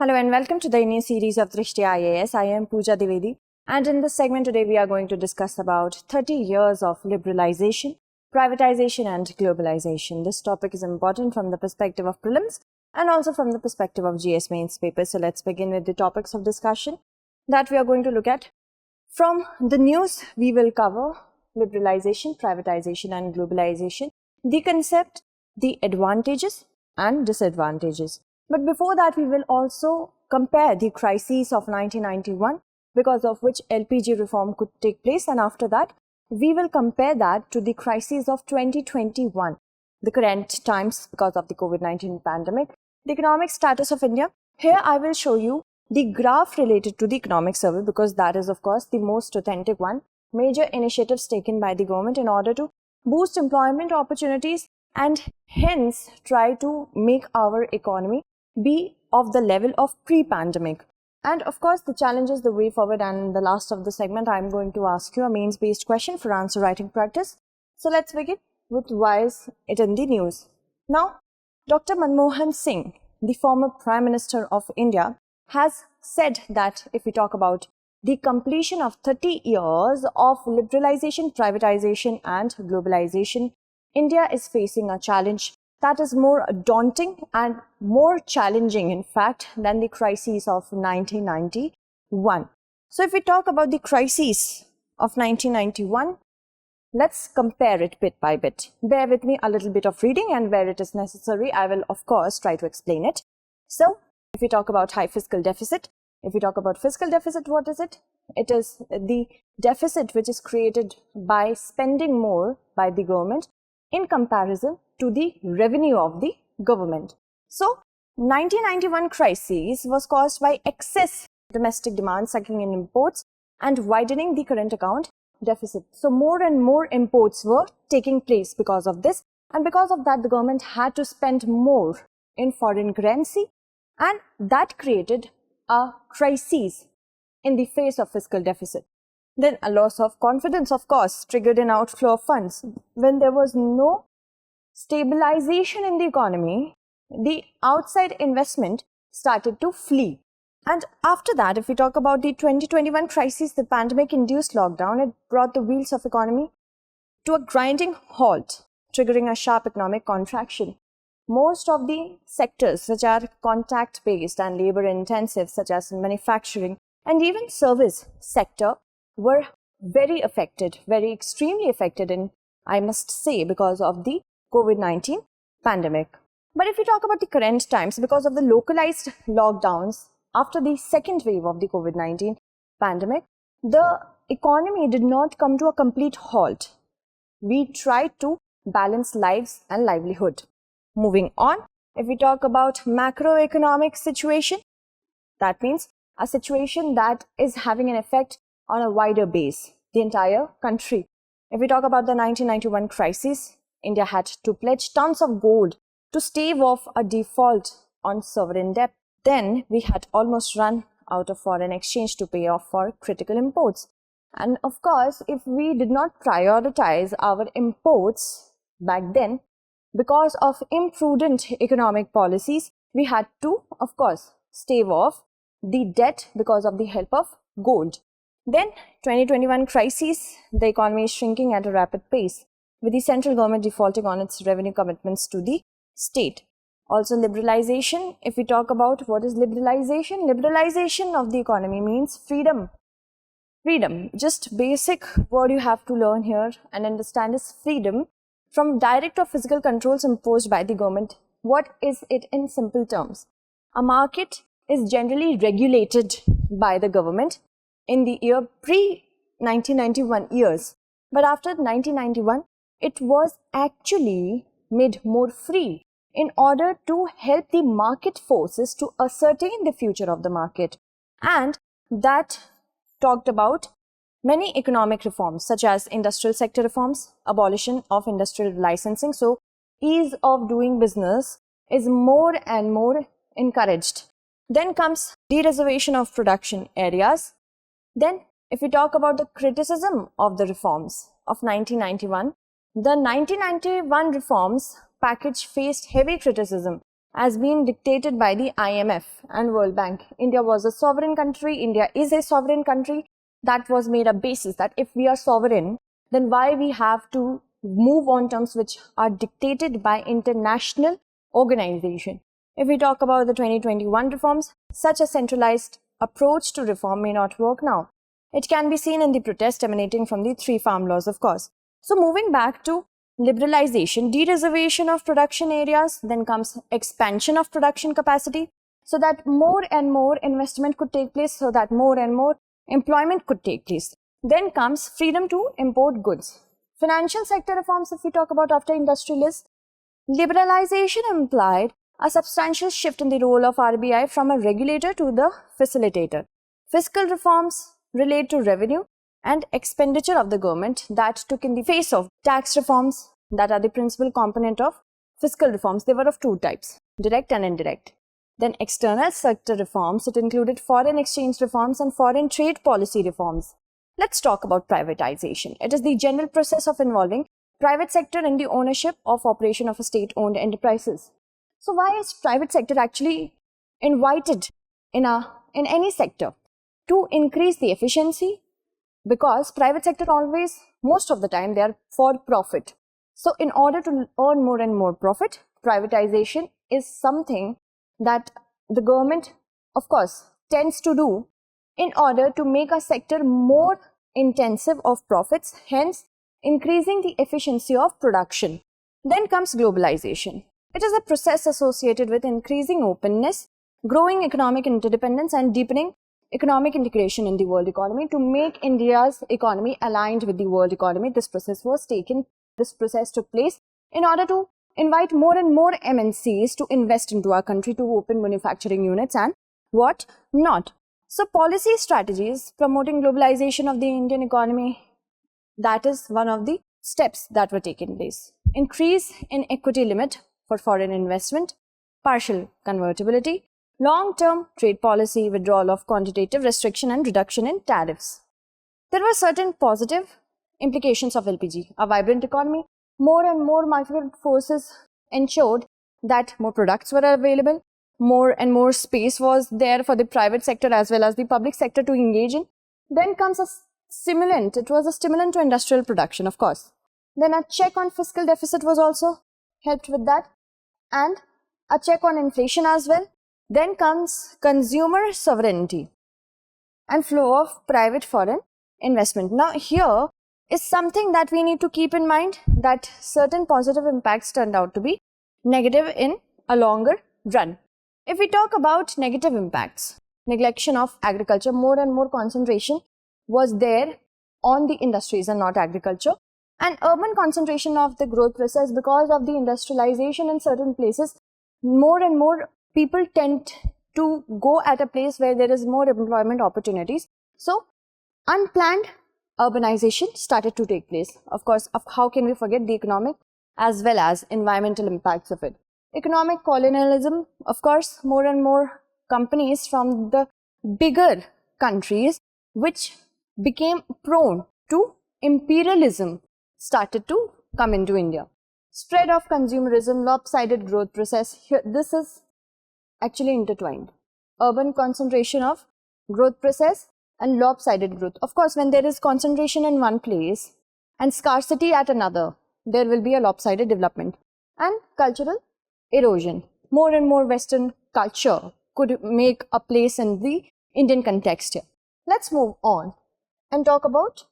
Hello and welcome to the new series of Drishti IAS. I am Pooja Divedi, and in this segment today we are going to discuss about 30 years of liberalization, privatization and globalization. This topic is important from the perspective of prelims and also from the perspective of GS mains paper. So let's begin with the topics of discussion that we are going to look at. From the news, we will cover liberalization, privatization and globalization, the concept, the advantages and disadvantages. But before that, we will also compare the crises of 1991, because of which LPG reform could take place, and after that, we will compare that to the crises of 2021, the current times because of the COVID-19 pandemic, the economic status of India. Here I will show you the graph related to the economic survey, because that is of course the most authentic one, major initiatives taken by the government in order to boost employment opportunities and hence try to make our economy be of the level of pre-pandemic. And of course the challenges, the way forward, and in the last of the segment I am going to ask you a mains based question for answer writing practice. So let's begin with why is it in the news. Now, Dr. Manmohan Singh, the former Prime Minister of India, has said that if we talk about the completion of 30 years of liberalization, privatization and globalization, India is facing a challenge that is more daunting and more challenging, in fact, than the crises of 1991. So if we talk about the crises of 1991, let's compare it bit by bit. Bear with me a little bit of reading, and where it is necessary, I will of course try to explain it. So if we talk about high fiscal deficit, if we talk about fiscal deficit, what is it? It is the deficit which is created by spending more by the government in comparison to the revenue of the government. So, 1991 crisis was caused by excess domestic demand sucking in imports and widening the current account deficit. So, more and more imports were taking place because of this, and because of that the government had to spend more in foreign currency, and that created a crisis in the face of fiscal deficit. Then a loss of confidence, of course, triggered an outflow of funds. When there was no stabilization in the economy, the outside investment started to flee. And after that, if we talk about the 2021 crisis, the pandemic-induced lockdown, it brought the wheels of economy to a grinding halt, triggering a sharp economic contraction. Most of the sectors which are contact-based and labor-intensive, such as manufacturing and even service sector, were very affected, very extremely affected, and I must say because of the COVID-19 pandemic. But if we talk about the current times, because of the localized lockdowns after the second wave of the COVID-19 pandemic, the economy did not come to a complete halt. We tried to balance lives and livelihood. Moving on, if we talk about macroeconomic situation, that means a situation that is having an effect on a wider base, the entire country. If we talk about the 1991 crisis, India had to pledge tons of gold to stave off a default on sovereign debt. Then we had almost run out of foreign exchange to pay off for critical imports. And of course, if we did not prioritize our imports back then, because of imprudent economic policies, we had to, of course, stave off the debt because of the help of gold. Then 2021 crisis, the economy is shrinking at a rapid pace, with the central government defaulting on its revenue commitments to the state. Also liberalization, if we talk about what is liberalization, liberalization of the economy means freedom. Freedom, just basic word you have to learn here and understand is freedom from direct or physical controls imposed by the government. What is it in simple terms? A market is generally regulated by the government in the year pre-1991 years. But after 1991, it was actually made more free in order to help the market forces to ascertain the future of the market. And that talked about many economic reforms such as industrial sector reforms, abolition of industrial licensing. So ease of doing business is more and more encouraged. Then comes de-reservation of production areas. Then if we talk about the criticism of the reforms of 1991, the 1991 reforms package faced heavy criticism has been dictated by the IMF and World Bank. India was a sovereign country. India is a sovereign country. That was made a basis that if we are sovereign, then why we have to move on terms which are dictated by international organization. If we talk about the 2021 reforms, such a centralized approach to reform may not work now. It can be seen in the protest emanating from the 3 farm laws, of course. So moving back to liberalization, de-reservation of production areas, then comes expansion of production capacity so that more and more investment could take place, so that more and more employment could take place. Then comes freedom to import goods. Financial sector reforms, if we talk about after industrialists, liberalization implied a substantial shift in the role of RBI from a regulator to the facilitator. Fiscal reforms relate to revenue and expenditure of the government that took in the face of tax reforms that are the principal component of fiscal reforms. They were of 2 types, direct and indirect. Then external sector reforms, it included foreign exchange reforms and foreign trade policy reforms. Let's talk about privatization. It is the general process of involving private sector in the ownership of operation of state-owned enterprises. So why is private sector actually invited in any sector? To increase the efficiency, because private sector always, most of the time, they are for profit. So in order to earn more and more profit, privatization is something that the government, of course, tends to do in order to make a sector more intensive of profits, hence increasing the efficiency of production. Then comes globalization. It is a process associated with increasing openness, growing economic interdependence and deepening economic integration in the world economy to make India's economy aligned with the world economy. This process took place in order to invite more and more MNCs to invest into our country, to open manufacturing units and what not. So policy strategies promoting globalization of the Indian economy, that is one of the steps that were taken place. Increase in equity limit for foreign investment, partial convertibility, long-term trade policy, withdrawal of quantitative restriction and reduction in tariffs. There were certain positive implications of LPG. A vibrant economy, more and more market forces ensured that more products were available, more and more space was there for the private sector as well as the public sector to engage in. Then comes a stimulant. It was a stimulant to industrial production, of course. Then a check on fiscal deficit was also helped with that, and a check on inflation as well. Then comes consumer sovereignty and flow of private foreign investment. Now here is something that we need to keep in mind, that certain positive impacts turned out to be negative in a longer run. If we talk about negative impacts, neglection of agriculture, more and more concentration was there on the industries and not agriculture, and urban concentration of the growth process because of the industrialization in certain places. More and more people tend to go at a place where there is more employment opportunities. So unplanned urbanization started to take place. Of course, how can we forget the economic as well as environmental impacts of it? Economic colonialism, of course, more and more companies from the bigger countries which became prone to imperialism started to come into India. Spread of consumerism, lopsided growth process. Here, this is actually intertwined. Urban concentration of growth process and lopsided growth. Of course, when there is concentration in one place and scarcity at another, there will be a lopsided development. And cultural erosion. More and more Western culture could make a place in the Indian context here. Let's move on and talk about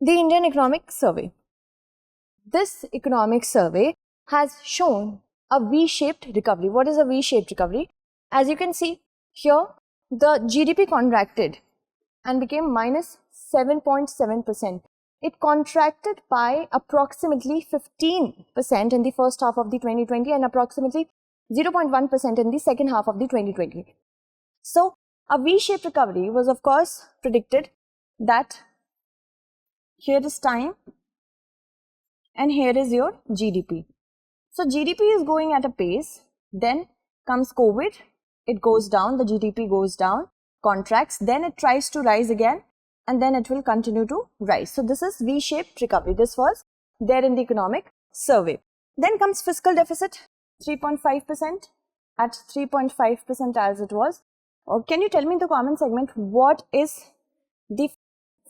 the Indian Economic Survey. This economic survey has shown a V-shaped recovery. What is a V-shaped recovery? As you can see here, the GDP contracted and became minus 7.7%. It contracted by approximately 15% in the first half of the 2020 and approximately 0.1% in the second half of the 2020. So, a V-shaped recovery was of course predicted that here is time and here is your GDP. So, GDP is going at a pace, then comes COVID, it goes down, the GDP goes down, contracts, then it tries to rise again, and then it will continue to rise. So this is V-shaped recovery. This was there in the economic survey. Then comes fiscal deficit. 3.5%? At 3.5% as it was. Or can you tell me in the comment segment what is the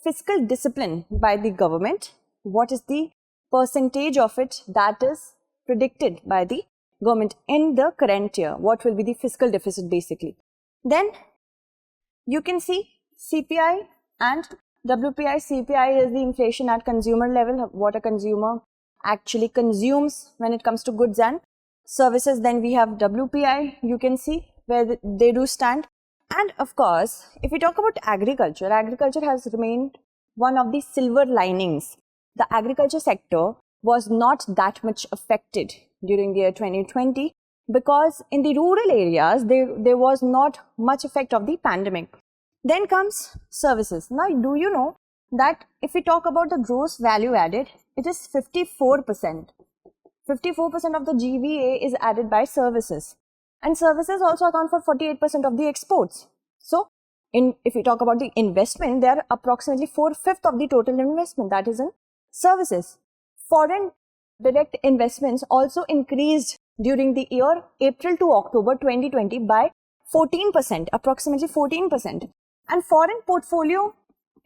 fiscal discipline by the government? What is the percentage of it that is predicted by the government in the current year? What will be the fiscal deficit basically? Then you can see CPI and WPI. CPI is the inflation at consumer level, what a consumer actually consumes when it comes to goods and services. Then we have WPI, you can see where they do stand. And of course, if we talk about agriculture, agriculture has remained one of the silver linings. The agriculture sector was not that much affected during the year 2020 because in the rural areas, there was not much effect of the pandemic. Then comes services. Now, do you know that if we talk about the gross value added, it is 54%. 54% of the GVA is added by services. And services also account for 48% of the exports. So, if we talk about the investment, they are approximately 4/5 of the total investment, that is in services. Foreign direct investments also increased during the year April to October 2020 by 14%, approximately 14%. And foreign portfolio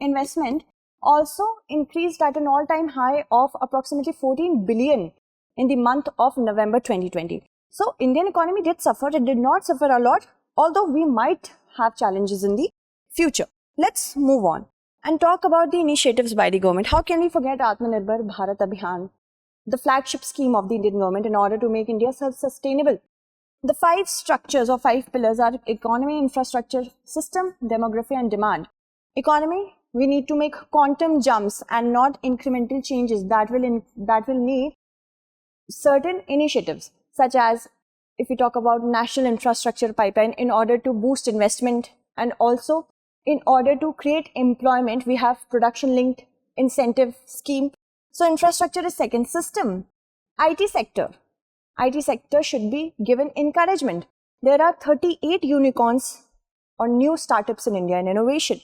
investment also increased at an all-time high of approximately 14 billion in the month of November 2020. So, Indian economy did suffer. It did not suffer a lot, although we might have challenges in the future. Let's move on and talk about the initiatives by the government. How can we forget Atmanirbhar Bharat Abhiyan, the flagship scheme of the Indian government in order to make India self-sustainable? The 5 structures or 5 pillars are economy, infrastructure, system, demography and demand. Economy, we need to make quantum jumps and not incremental changes that will need certain initiatives, such as if we talk about national infrastructure pipeline in order to boost investment, and also in order to create employment, we have production linked incentive scheme. So infrastructure is second. System, IT sector should be given encouragement. There are 38 unicorns or new startups in India in innovation.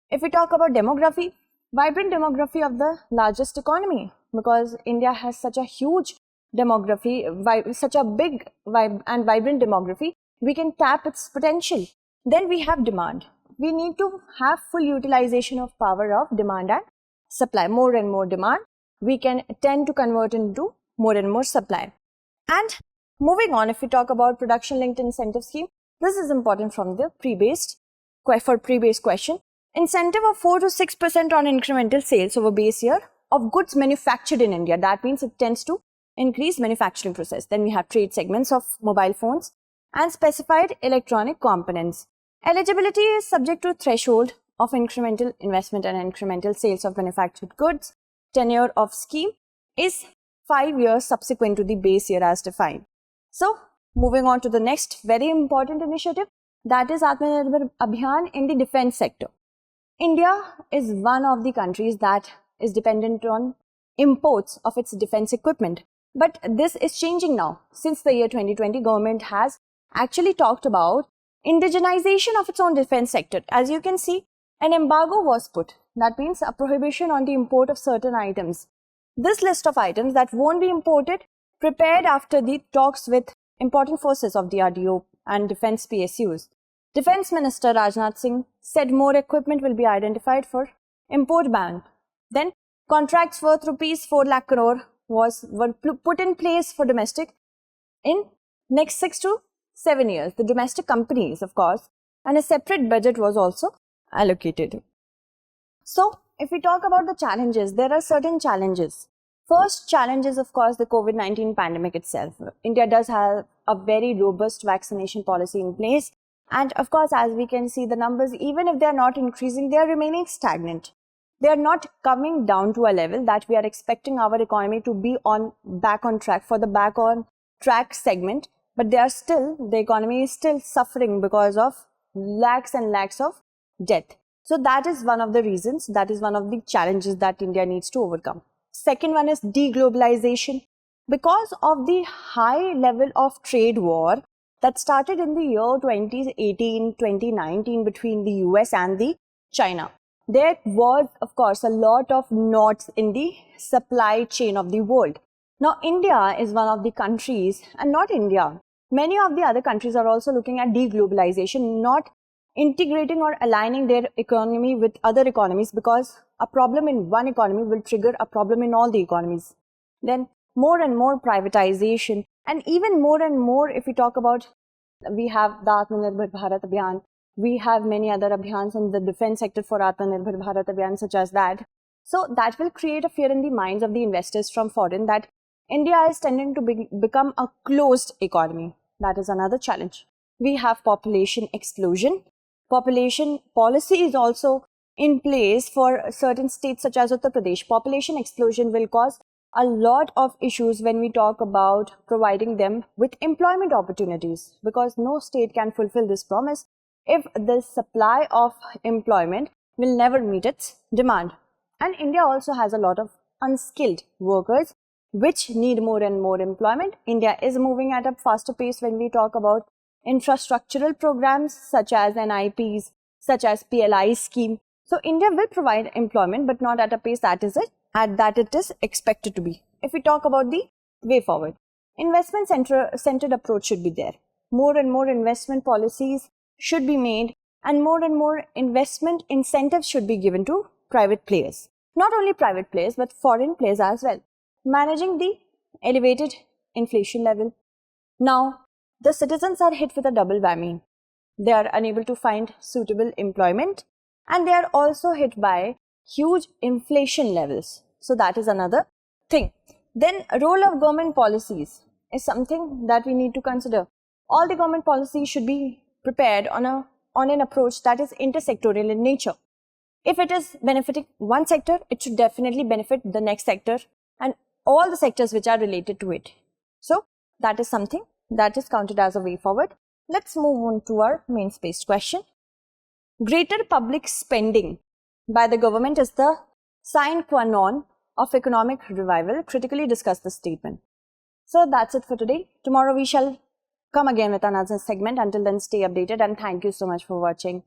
If we talk about demography, vibrant demography of the largest economy, because India has such a huge demography, such a big and vibrant demography, we can tap its potential. Then we have demand. We need to have full utilization of power of demand and supply. More and more demand, we can tend to convert into more and more supply. And moving on, if we talk about production linked incentive scheme, this is important from the pre-based question. Incentive of 4 to 6% on incremental sales over base year of goods manufactured in India. That means it tends to increase manufacturing process. Then we have trade segments of mobile phones and specified electronic components. Eligibility is subject to threshold of incremental investment and incremental sales of manufactured goods. Tenure of scheme is 5 years subsequent to the base year as defined. So, moving on to the next very important initiative, that is Atmanirbhar Abhiyan in the defense sector. India is one of the countries that is dependent on imports of its defense equipment. But this is changing now. Since the year 2020, government has actually talked about indigenization of its own defense sector. As you can see, an embargo was put. That means a prohibition on the import of certain items. This list of items that won't be imported, prepared after the talks with important forces of DRDO and defense PSUs. Defense Minister Rajnath Singh said more equipment will be identified for import ban. Then contracts worth rupees 4 lakh crore were put in place for domestic in next 6 to 7 years. The domestic companies, of course, and a separate budget was also allocated. So, if we talk about the challenges, there are certain challenges. First challenge is, of course, the COVID-19 pandemic itself. India does have a very robust vaccination policy in place. And of course, as we can see, the numbers, even if they are not increasing, they are remaining stagnant. They are not coming down to a level that we are expecting our economy to be back on track for the back on track segment. But the economy is still suffering because of lakhs and lakhs of death. So that is one of the reasons, that is one of the challenges that India needs to overcome. Second one is deglobalization. Because of the high level of trade war that started in the year 2018, 2019 between the US and the China, there was, of course, a lot of knots in the supply chain of the world. Now, India is one of the countries, and not India, many of the other countries are also looking at deglobalization, not integrating or aligning their economy with other economies, because a problem in one economy will trigger a problem in all the economies. Then more and more privatization, and even more and more, if we talk about, we have the Atmanirbhar Bharat Abhiyan, we have many other abhiyans in the defense sector for Atmanirbhar Bharat Abhiyan, such as that. So that will create a fear in the minds of the investors from foreign that India is tending to become a closed economy. That is another challenge. We have population explosion. Population policy is also in place for certain states such as Uttar Pradesh. Population explosion will cause a lot of issues when we talk about providing them with employment opportunities, because no state can fulfill this promise if the supply of employment will never meet its demand. And India also has a lot of unskilled workers which need more and more employment. India is moving at a faster pace when we talk about infrastructural programs such as NIPs, such as PLI scheme. So India will provide employment, but not at a pace that it is expected to be. If we talk about the way forward, investment centered approach should be there. More and more investment policies should be made, and more investment incentives should be given to private players. Not only private players, but foreign players as well. Managing the elevated inflation level. Now, the citizens are hit with a double whammy. They are unable to find suitable employment, and they are also hit by huge inflation levels. So that is another thing. Then role of government policies is something that we need to consider. All the government policies should be prepared on an approach that is intersectorial in nature. If it is benefiting one sector, it should definitely benefit the next sector and all the sectors which are related to it. So that is something that is counted as a way forward. Let's move on to our mains-based question. Greater public spending by the government is the sine qua non of economic revival. Critically discuss this statement. So that's it for today. Tomorrow we shall come again with another segment. Until then, stay updated and thank you so much for watching.